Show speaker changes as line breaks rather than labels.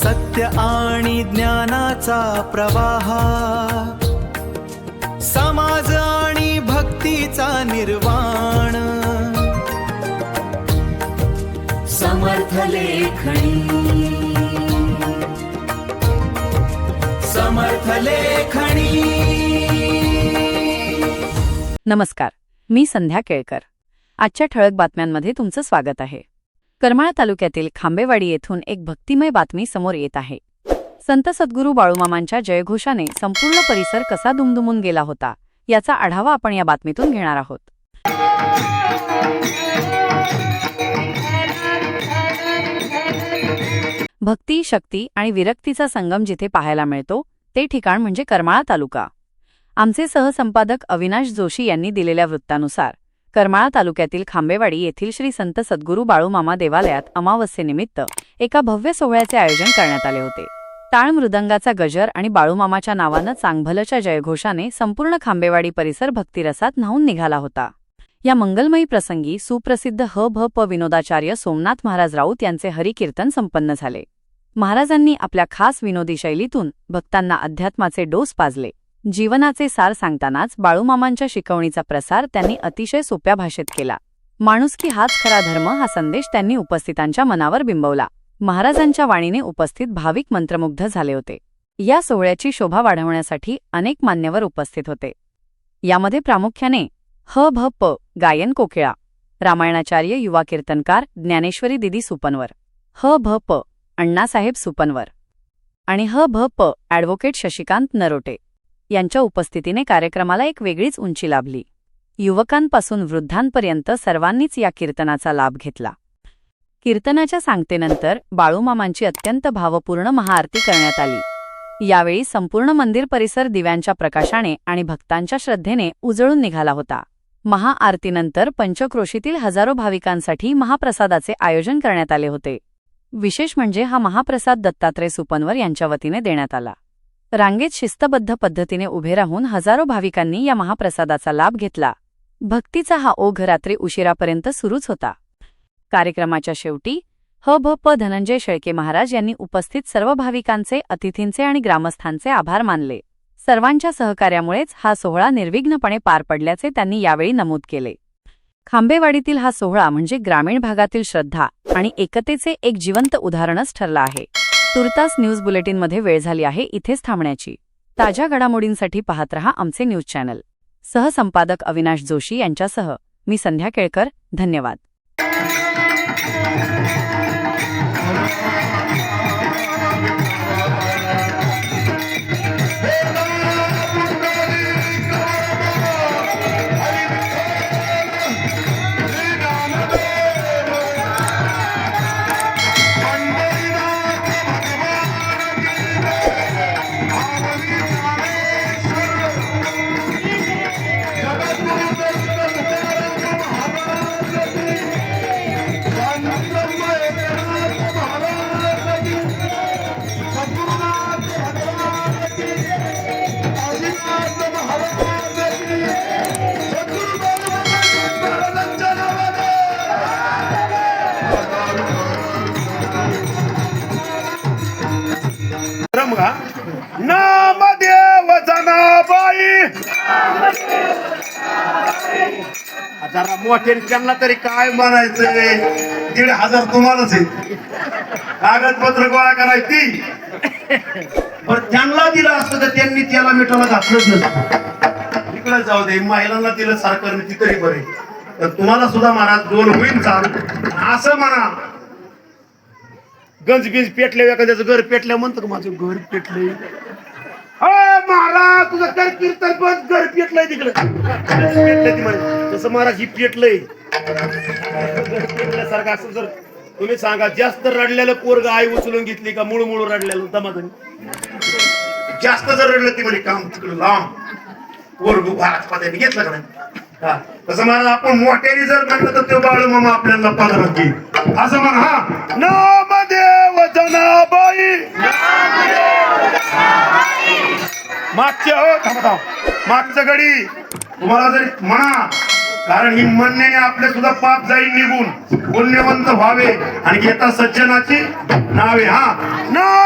सत्य आणि ज्ञानाचा प्रवाह, समाज आणि भक्तीचा निर्वाण, समर्थ लेखणी, समर्थ लेखणी.
नमस्कार, मी संध्या केळकर. आजच्या ठळक बातम्यांमध्ये तुमचं स्वागत आहे. करमाळा तालुक्यातील खांबेवाडी येथून एक भक्तिमय बातमी समोर येत आहे. संत सद्गुरू बाळूमामांच्या जयघोषाने संपूर्ण परिसर कसा दुमदुमून गेला होता, याचा आढावा आपण या बातमीतून घेणार आहोत. भक्ती, शक्ती आणि विरक्तीचा संगम जिथे पाहायला मिळतो ते ठिकाण म्हणजे करमाळा तालुका. आमचे सहसंपादक अविनाश जोशी यांनी दिलेल्या वृत्तानुसार करमाळा तालुक्यातील खांबेवाडी येथील श्री संत सद्गुरू बाळूमामा देवालयात अमावस्येनिमित्त एका भव्य सोहळ्याचे आयोजन करण्यात आले होते. टाळ मृदंगाचा गजर आणि बाळूमामाच्या नावानं चांगभलच्या जयघोषाने संपूर्ण खांबेवाडी परिसर भक्तिरसात न्हाऊन निघाला होता. या मंगलमयी प्रसंगी सुप्रसिद्ध ह.भ.प. विनोदाचार्य सोमनाथ महाराज राऊत यांचे हरिकीर्तन संपन्न झाले. महाराजांनी आपल्या खास विनोदी शैलीतून भक्तांना अध्यात्माचे डोस पाजले. जीवनाचे सार सांगतानाच बाळूमामांच्या शिकवणीचा प्रसार त्यांनी अतिशय सोप्या भाषेत केला. माणुसकी हाच खरा धर्म हा संदेश त्यांनी उपस्थितांच्या मनावर बिंबवला. महाराजांच्या वाणीने उपस्थित भाविक मंत्रमुग्ध झाले होते. या सोहळ्याची शोभा वाढवण्यासाठी अनेक मान्यवर उपस्थित होते. यामध्ये प्रामुख्याने ह.भ.प. गायन कोकिळा, रामायणाचार्य युवा कीर्तनकार ज्ञानेश्वरी दिदी सुपनवर, ह.भ.प. अण्णासाहेब सुपनवर आणि ह.भ.प. ॲडव्होकेट शशिकांत नरोटे यांच्या उपस्थितीने कार्यक्रमाला एक वेगळीच उंची लाभली. युवकांपासून वृद्धांपर्यंत सर्वांनीच या कीर्तनाचा लाभ घेतला. कीर्तनाच्या सांगतेनंतर बाळूमामांची अत्यंत भावपूर्ण महाआरती करण्यात आली. यावेळी संपूर्ण मंदिर परिसर दिव्यांच्या प्रकाशाने आणि भक्तांच्या श्रद्धेने उजळून निघाला होता. महाआरतीनंतर पंचक्रोशीतील हजारो भाविकांसाठी महाप्रसादाचे आयोजन करण्यात आले होते. विशेष म्हणजे हा महाप्रसाद दत्तात्रय सुपनवर यांच्या वतीने देण्यात आला. रांगेत शिस्तबद्ध पद्धतीने उभे राहून हजारो भाविकांनी या महाप्रसादाचा लाभ घेतला. भक्तीचा हा ओघ रात्री उशिरापर्यंत सुरूच होता. कार्यक्रमाच्या शेवटी ह.भ.प. धनंजय शेळके महाराज यांनी उपस्थित सर्व भाविकांचे, अतिथींचे आणि ग्रामस्थांचे आभार मानले. सर्वांच्या सहकार्यामुळेच हा सोहळा निर्विघ्नपणे पार पडल्याचे त्यांनी यावेळी नमूद केले. खांबेवाडीतील हा सोहळा म्हणजे ग्रामीण भागातील श्रद्धा आणि एकतेचे एक जिवंत उदाहरणच ठरलं आहे. तुर्तास न्यूज बुलेटिनमध्ये वेळ झाली आहे इथेच थांबण्याची. ताज्या घडामोडींसाठी पाहत रहा आमचे न्यूज चॅनल. सहसंपादक अविनाश जोशी यांच्यासह मी संध्या केळकर. धन्यवाद.
नामदेव जनाबाई जरा मोठे त्यांना तरी काय म्हणायचंय. 1,500 तुम्हालाच आहे. कागदपत्र गोळा करायची. पण त्यांना दिलं असतं तर त्यांनी त्याला मिठाला घातलंच नसतं. इकडे जाऊ दे, महिलांना दिलं सरकारने ती तरी बरे. तर तुम्हाला सुद्धा महाराज दोन होईल चालू असं म्हणा. गंजबिंज पेटले, एखाद्याचं घर पेटलं म्हणतं का माझं घर पेटलंय. महाराज तुझं घर कीर्तन पण घर पेटलंय तिकडे पेटलंय म्हणे. तसं महाराज ही पेटलंय घर पेटल्यासारखं. असं जर तुम्ही सांगा, जास्त रडलेलं पोरग आई उचलून घेतली का मुळू मुळू रडलेलं दमादनी. जास्त जर रडलं ती म्हणे काम तिकडे लांब पोरग भारत पदाने घेतलं का नाही. तसं महाराज आपण मोठ्याने जर म्हणलं तर ते बाळूमामा आपल्याला पदरात घेईल असं म्हणा. हा नामदेव जनाबाई मागच्या हो थांबा मागच्या घडी तुम्हाला जरी म्हणा, कारण ही म्हणण्याने आपले सुद्धा पाप जाईल निघून, पुण्यवंत व्हावे आणि घेता सज्जनाची नावे. हा ना